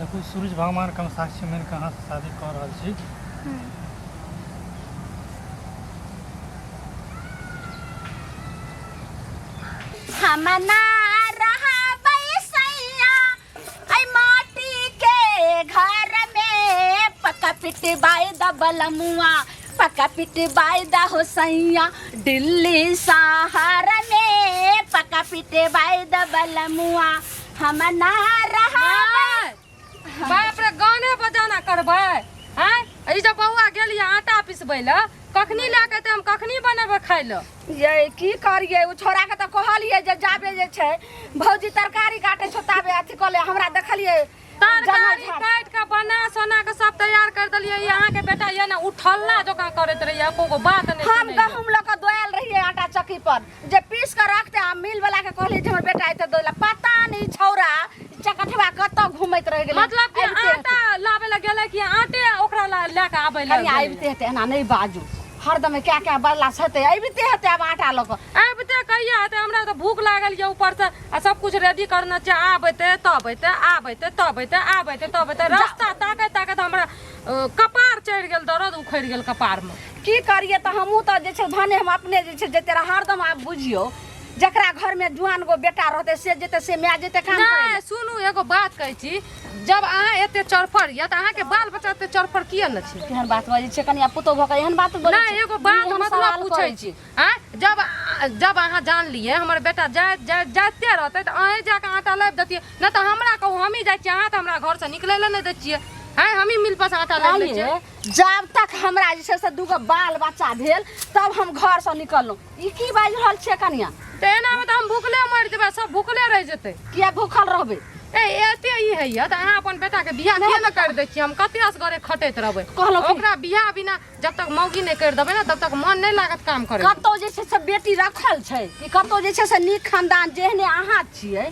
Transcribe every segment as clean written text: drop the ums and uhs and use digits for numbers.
देखो सूरज भगवान का साक्षी मैंने कहाँ से शादी कर रहा छी। हम ना रहा बैसैया आई माटी के घर में पका पिट बाई दबल मुआ पका पिट बाई दा हो सैया दिल्ली शहर में पका पिट बाई दबल मुआ हम ना रहा बाप रे गाने बजाना करबै हैं ई जब बौआ गेलिए आटा पिसबै ल कखनी लाके त हम कखनी बनबै खाइ ल ये की करिए उ छोरा के त कहलिए जे जाबे जे छै भौजी तरकारी काटे छोताबे अथी कले हमरा देखलिए तरकारी काट के बना सोना के सब तैयार कर दलिए यहाँ के बेटा ये ना उठल्ला जका करत रहिए एको बात नहीं हम गहूम ल के दोयल रहिए आटा चक्की पर जे पीस के रखते आ मिल वाला के कहलिए जे हमर बेटा एते दोला पता नहीं छौरा चकठवा कत घुमैत रह गेलै मतलब कि आटा लावे ल गेले कि आटे ओकरा लेके आबै ल आबिते हेते एना नहीं बाजू हरदम क्या बदला छते आबिते हेते अब आटा ल के आबिते कहिया हेते हमरा त भूख लागल ये ऊपर से सब कुछ रेडी करना छै आबैते तबैते आबैते तबैते आबैते तबैते रास्ता ताकत ताकत हमरा कपार चढ़ गेल दर्द उखड़ गेल कपार में की करिए त हमहू त जे छै भने हम अपने जे छै जे तेरा हरदम आप बुझियो जकरा घर में जुआन गो बेटा रहते से जेते से मैं जेते काम करे नहीं सुनू एगो बात कहै छी जब अहाँ एते चरफर या त अहाँ के बाल बच्चा एते चरफर किया न छै केहन बात बाजै छै कनिया पुतो भ के एहन बात बोलै नहीं एगो बात मतलब पूछै छी हैं जब अहाँ जान लिए हमर बेटा जाते रहते त अहे जाके आटा लाब देतिए न त हमरा कहू हम ही जाय छी अहाँ त हमरा घर से निकलै ल नै दै छिए हैं हम ही मिल पास आटा लाब लै छिए जब तक हमरा जे छै से दूगो बाल बच्चा भेल तब हम घर से निकललौ ई की बाज रहल छै कनिया त एना में त हम भूखले मर जेबै सब भूखले रह जेतै किया भूखल रहबै एते ई हैया त अहाँ अपन बेटा के बियाह किया न कर दै छी हम कते असगरे खटैत रहबै ओकरा बियाह बिना जब तक मौगी नहीं कर देबै ना तब तक मन नहीं लागत काम करे कतो जे छै से बेटी रखल छै कि कतो जे छै से नीक खानदान जेहने अहाँ छियै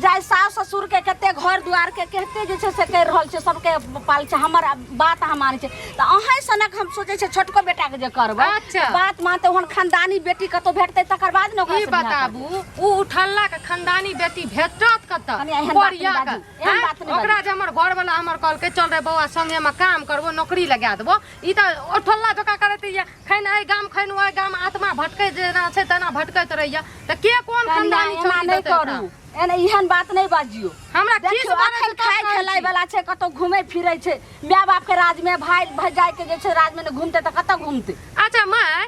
जाय सास ससुर के कते घर द्वार के कहते जे छै से कर रहल छै सबके पाल छै हमर बात हम मानै छै त अहाँ सनक हम सोचै छै छोटको बेटा के जे करबै बात मानते ओहन खानदानी बेटी कतो भेटतै तकर बाद न ओकरा ई बताबू उ उठल्ला के खानदानी बेटी भेटत कत बढ़िया ओकरा जे हमर घर वाला हमर कहल के चल रे बौआ संगे में काम करबो नौकरी लगा देबो ई त उठल्ला जका करत ये खैन ए गाम खैन ओए गाम आत्मा भटकै जेना छै तना भटकैत रहैया त के कोन खानदानी छोड़ी नहीं करू एने इहन बात नहीं बाजियो हमरा किस बात खाय खेलाय वाला छै कतो घुमै फिरै छै माय बाप के राज में भाई भजाय के जे छै राज में घूमते त कत घूमते अच्छा माय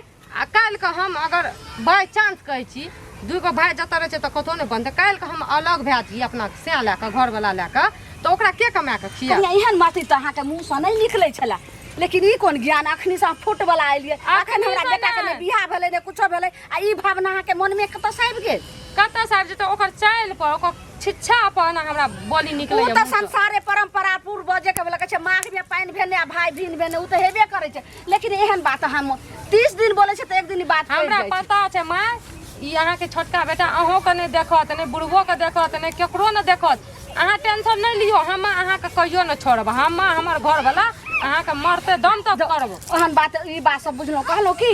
काल के हम अगर बाय चांस कहै छी दुगो भाई जता रहे छै त कतो नहीं बनते काल के हम अलग भै छी अपना से ला के घर वाला ला के तो ओकरा के कमा के खिया एहन बात त अहाँ के मुंह से नहीं निकलै छला लेकिन ई कोन ज्ञान अखनी से फुट वाला आइलिए अखन हमरा बेटा के ने बियाह भेलै ने कुछो भेलै आ ई भावना अहाँ के मन में कत से आबि गेल कत से आबि जेतै ओकर चाइल पर ओकर शिक्षा पर हमरा बोली निकलै उ त संसारे परंपरा पूर्व जे के बोले छै माघ में पानी भेने आ भाई भीन भेने उ त हेबे करे छै लेकिन एहन बात हम 30 दिन बोले छै त एक दिन ई बात हमरा पता छै माय ई अहाँ के छोटका बेटा अहों के नहीं देखत नहीं बुढ़बो के देखत नहीं केकरो न देखत अहाँ टेंशन नहीं लियो हम अहाँ के कहियो न छोड़ब हम हमर घर वाला अहाँ के मरते दम तक करब ओहन बात ई बात सब बुझलो कहलो की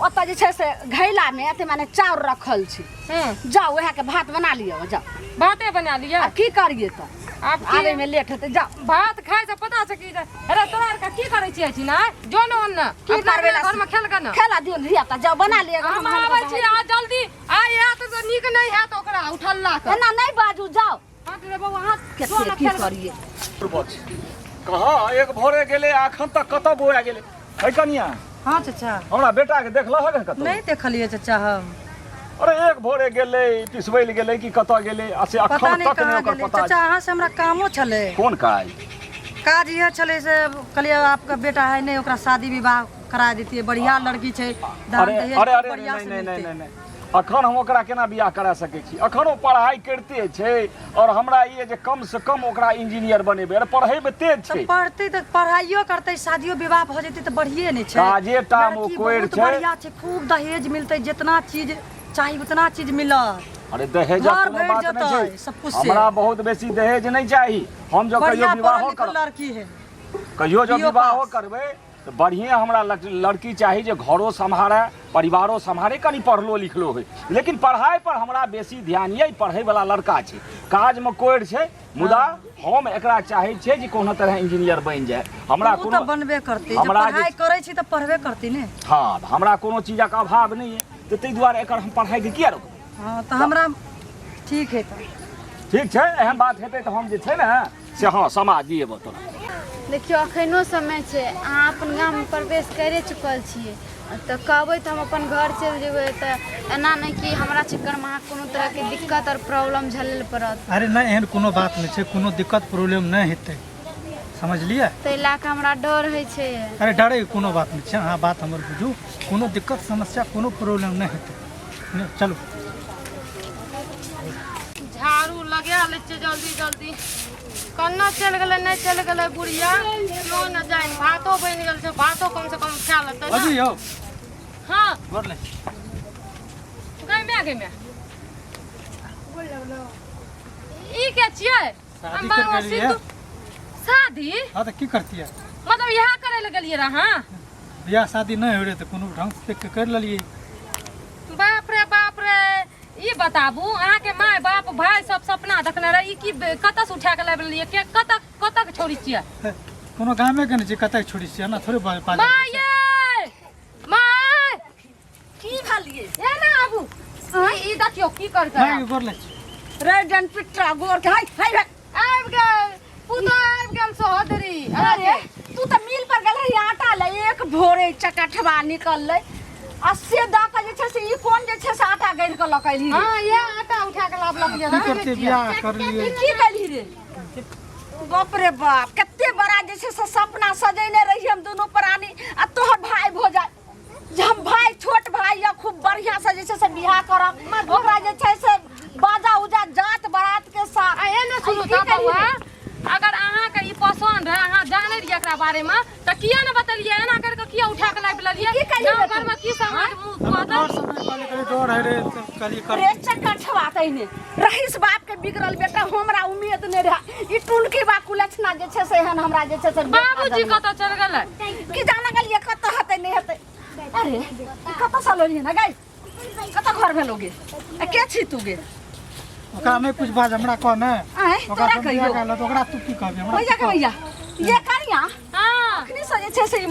ओता जे छै से घैला में एते माने चाउर रखल छै जाओ वह के भात बना लियो जाओ भाते बना लिया की करिए त अब आवे में लेट होते जाओ भात खाए से पता छै कि अरे तोरा का की करे छियै छी ना जो न ओन्न की करबे घर में खेल के न खेला दियो रिया त जाओ बना लियो हम आबै छी आ जल्दी आ या त नीक नहीं है त ओकरा उठल्ला के एना नहीं बाजू जाओ हाथ रे बाबू हाथ केते की करिए कहाँ एक भोरे गेले आखन तक कत बोया गेले है कनिया हां चाचा हमरा बेटा के देखला है कत नहीं देखलिए चाचा हम अरे एक भोरे गेले पिसबैल गेले कि कत गेले आ से अखन तक नहीं ओकर पता चाचा अहाँ से हमरा कामो छले कोन काज यह छले से कहलिए आपका बेटा है नहीं ओकरा शादी विवाह करा देतिए बढ़िया लड़की छै दान दहेज बढ़िया से नहीं अखन हम ओकरा केना बियाह करा सकै छी अखन ओ पढ़ाई करते छै और हमरा ये जे कम से कम ओकरा इंजीनियर बनेबे और पढ़ै में तेज छै पढ़ते त पढ़ाइयो करते शादियो विवाह भ जेतै त बढ़िए नै छै काजे टाम ओ कोइर छै बढ़िया छै खूब दहेज मिलते जितना चीज चाहिए उतना चीज मिलत अरे दहेज कोनो बात नहीं छै सब कुछ हमरा बहुत बेसी दहेज नहीं चाहिए हम जो कहियो विवाह करब लड़की है कहियो जो विवाह करबै तो बढ़िया हमरा लड़की चाहिए जो घरों संभाले परिवारों संभाले कनी पढ़लो लिखलो है लेकिन पढ़ाई पर हमरा बेसी ध्यान ये पढ़े वाला लड़का छै काज में कोर छै मुदा हम एकरा चाहे छै जे कोनो तरह इंजीनियर बन जाए हमरा कोनो तो बनबे करती जब पढ़ाई करे छी तो पढ़बे करती ने हाँ हमरा कोनो चीजक अभाव नहीं है तो तै दुआरे एकर हम पढ़ाई के किया रोकबै हाँ तो हमरा ठीक है ठीक छै एहन बात हेतै तो हम जे छै ने से हाँ समाज दिएब तोरा देखियो अखनो समय छै अहाँ अपन गाम में प्रवेश करे चुकल छियै तो कहबै तो हम अपन घर चलि जेबै तो एना नहीं कि हमरा चक्कर में अहाँ कोनो तरह के दिक्कत और प्रॉब्लम झेलल पड़त अरे नहीं एहन कोनो बात नहीं छै कोनो दिक्कत प्रॉब्लम नहीं हेतै समझलिए ताहि लए कऽ हमरा डर होइ छै अरे डरे के कोनो बात नहीं छै अहाँ बात हमर बुझू कोनो दिक्कत समस्या कोनो प्रॉब्लम नहीं हेतै चलू झाड़ू लगा ले छै जल्दी जल्दी कन्ना चल गेलै नहीं चल गेलै बुढ़िया क्यों न जाए भातो बन गेल छै भातो कम से कम खा लेतै अजी ना यौ हाँ बोल ले गई मैं ई के छियै शादी हम कर बाबा गेलियै शादी हाँ तो की करती है मतलब यहाँ करे ले गेलियै रहा बियाह शादी नहीं हो रहे तो कोनो ढंग से देख के कर लेलिए बाप रे ई बताबू अहाँ के माय बाप भाई सब सपना देखने रहे ई की कतऽ से उठा के लाबि लेलियै के कतऽ के छोड़ी छियै कोनो गामे के नहीं छै कतऽ छोड़ी छियै ना थोड़े बाज माय माय की भालिए ए ना आबू ई देखियो की करतै नहीं गोर ले रेडन पिट्रा गोर के हाय आबि गेल पुतो आबि गेल सहोदरी अरे तू तो मिल पर गेल रही आटा ले एक भोरे चकठवा निकललै आ से दा के जे छै से ई कोन जे छै से आटा गैर के लकैली हां ये आटा उठा के लाबलियै की करते बियाह कर लिए की कैली रे बाप रे बाप कते बड़ा जे छै से सपना सजेने रही हम दोनों प्राणी आ तोहर भाई भोजा जे हम भाई छोट भाई या खूब बढ़िया से जे छै से बियाह करब ओकरा जे छै से बाजा उजा जात बारात के साथ ए ने सुनू त बउआ अगर अहाँ के ई पसंद है अहाँ जाने रहिए एकरा बारे में त किया न बतलिए एना करके किया उठा के लाबि लेलिए गांव घर में की समझ मुंह और समय वाले करे डर है रे कली कर रे चकठवा तैने रहीस बाप के बिगड़ल बेटा हमरा उम्मीद नै रहा ई टुनकी बा कुलछना जे छै से एहन हमरा जे छै से बाबूजी कतऽ चल गेलै की जाना गेलिए कतऽ हेतै नहीं हेतै अरे कतऽ से लोलिए ना गई कतऽ घर भेलोगे के छी तू गे ओकरा नहीं कुछ बाज हमरा कह में आय ओकरा तोरा तो कहियो बियाह कर तो ओकरा तू की कहबे हमरा भैया के भैया ये करिया हां अखनी से जे छै से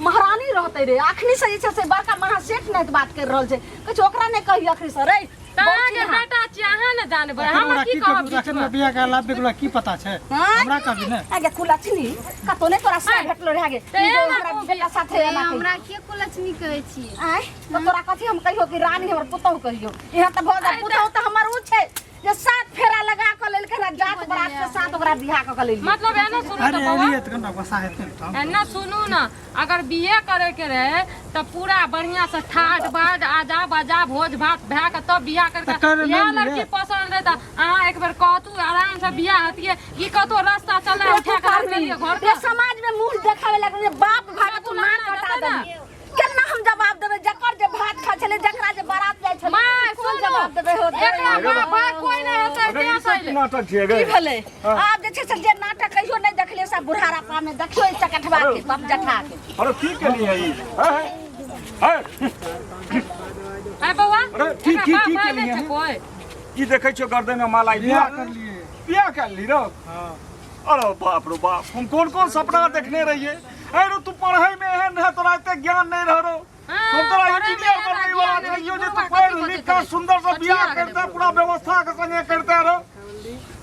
महारानी रहते रे अखनी से जे छै से बड़का महासेठ ने बात कर रहल छै कछ ओकरा ने कहि अखनी से रे ताहा के बेटा छी अहाँ न जानबै हम की कहब बीच में बियाह के लाभ बेगला की पता छै हमरा कहबी ने आगे कुलछनी कतो ने तोरा से भेटलो रे आगे हमरा बेटा साथे एना कहि हमरा के कुलछनी कहै छी आय तो तोरा कथि हम कहियो कि रानी हमर पुतौ कहियो यहाँ त भोजा पुतौ त हमर उ छै जे साथ फेरा लगा क लेल के जात बरात के साथ ओकरा बियाह क लेल मतलब एना सुनू अरे त बउआ एलिए त कना बसा हेतै एना सुनू ना अगर बीए करे के रहे त पूरा बढ़िया से ठाट बाज आजा बाजा भोज भात भए के तब बियाह त कर करके ले या लिये। लड़की पसंद रहे त अहाँ एक बेर कहतू आराम से बियाह हतिए ई कतो रास्ता चले उठा के रख लेलिए घर ये पे समाज में मुंह देखावे लगे बाप भाग तू मां कटा दे केना हम जवाब देबे जकर जे भात खा छले जकरा जे बारात जाय छले माय कोन सुनू जवाब देबे हो एकरा बात कोई नहीं होतै अरे क्या ई सब सही नाटक छियै की गे भेले आब जे छै से जे नाटक कहियो नहीं देखले सब बुढ़ारा पा में देखियो ई चकठवा के बाप जठा के अरे की केलिए ई है बउआ अरे की केलिए कोई ई देखै छौ गर्दन में माला बियाह कर लिए बियाह कर ली रो हां अरे बाप रे बाप हम कौन कौन सपना देखने रहिए अरे तू पढ़ाई में एहन है तोरा इतना ज्ञान नहीं रह रो हम तोरा इंजीनियर बनने वाला चाहिए जे तू पढ़ लिख के सुंदर से बियाह करते पूरा व्यवस्था के संगे करते रहो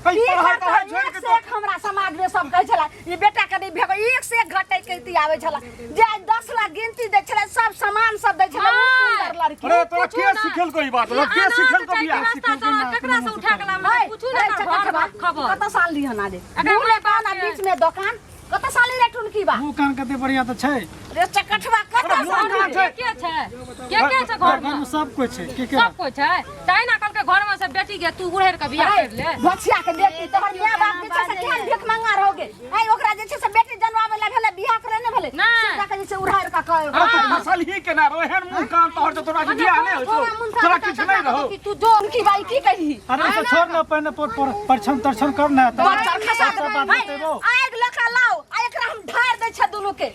कई पढ़ाई तो है छोड़ एक के से एक हमरा समाज में सब कहै छला ई बेटा के नहीं भेगो एक से एक घटै कहती आवे छला जे 10 लाख गिनती दै छला सब सामान सब दै छला सुंदर लड़की अरे तोरा के सिखल को ई बात लो के सिखल को बियाह रास्ता चला केकरा से उठा के लाम पूछू ना घर खबर कत साल लिहन आजे अगर मुंह में कान आ बीच में दुकान कत साल रे टुनकी बा मुंह कान कते बढ़िया त छै रे चकठवा कत साल के छै के छै घर में में सब कुछ छै के सब कोई छै ताई ना कल के घर में से बेटी के तू उड़ेर के बियाह कर ले बचिया के बेटी तोहर माय बाप जे छै से केहन भीख मंगा रहोगे आई ओकरा जे छै से बेटी जनवावे ला भेले बियाह करे ने भेले सीधा के जे छै उड़ार का कहे असल ही के ना रो एहन मुंह कान तोहर तो तोरा के बियाह नहीं हो तोरा किछ नहीं रहो कि तू जो उनकी बाई की कही अरे से छोड़ ना पहले परछन तरछन करना है बच्चा खसा सब बात बतेबो आग लखा लाओ आ एकरा हम ढार दै छै दुनू के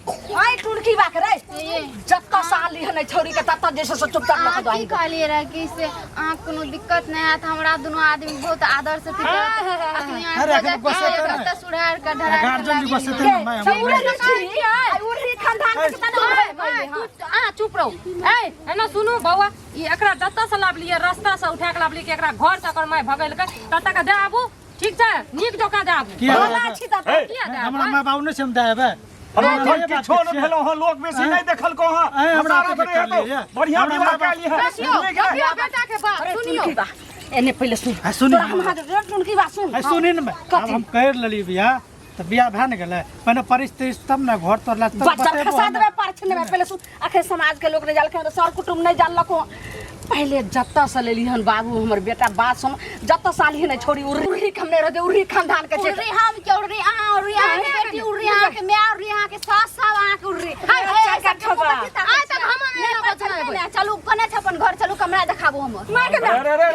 आई टुनकी बा करे जत्ता साल लिहन छोड़ी के तत्ता जैसे से चुपचाप लगा दो की कहलिए रहा कि से कोनो दिक्कत नहीं है हमरा दोनों आदमी बहुत आदर से सुधार का ढरा गार्जियन भी बसते हैं मैं उरी खानदान के कितना चुप रहो ए एना सुनु बौआ ई एकरा जत्ता से लाभ लिए रास्ता से उठा के लाभ लिए कि एकरा घर से कर मैं भगल के तत्ता के दे आबू ठीक छै नीक जका दे आबू अच्छी त हमरा माय बाबू ने समझा है अरे किछो न भेलो हां लोग बेसी नहीं देखल को हां हमरा बढ़िया विवाह के लिए है बेटा के बात सुनियो एने पहले सुन सुनी हम टुनकी बात सुन सुनी न हम कह लेली बियाह तो बियाह भए न गेलै पहले परिस्थिति तब न घर तोड़ बच्चा खसा देबे परछने में पहले सुन आखिर समाज के लोग ने जाल के सर कुटुंब नहीं जानलको पहले जत्ता से लेली हन बाबू हमर बेटा बात सुन जत्ता साली नहीं छोड़ी उरी हमने रह दे उरी खानदान के उरी हम के उरी उरी के बेटी उरी के मैं उरी के सास सास आ के उरी का ठगा आज तक हम नहीं बचना चलू कने छपन घर चलू कमरा देखाबो हम अरे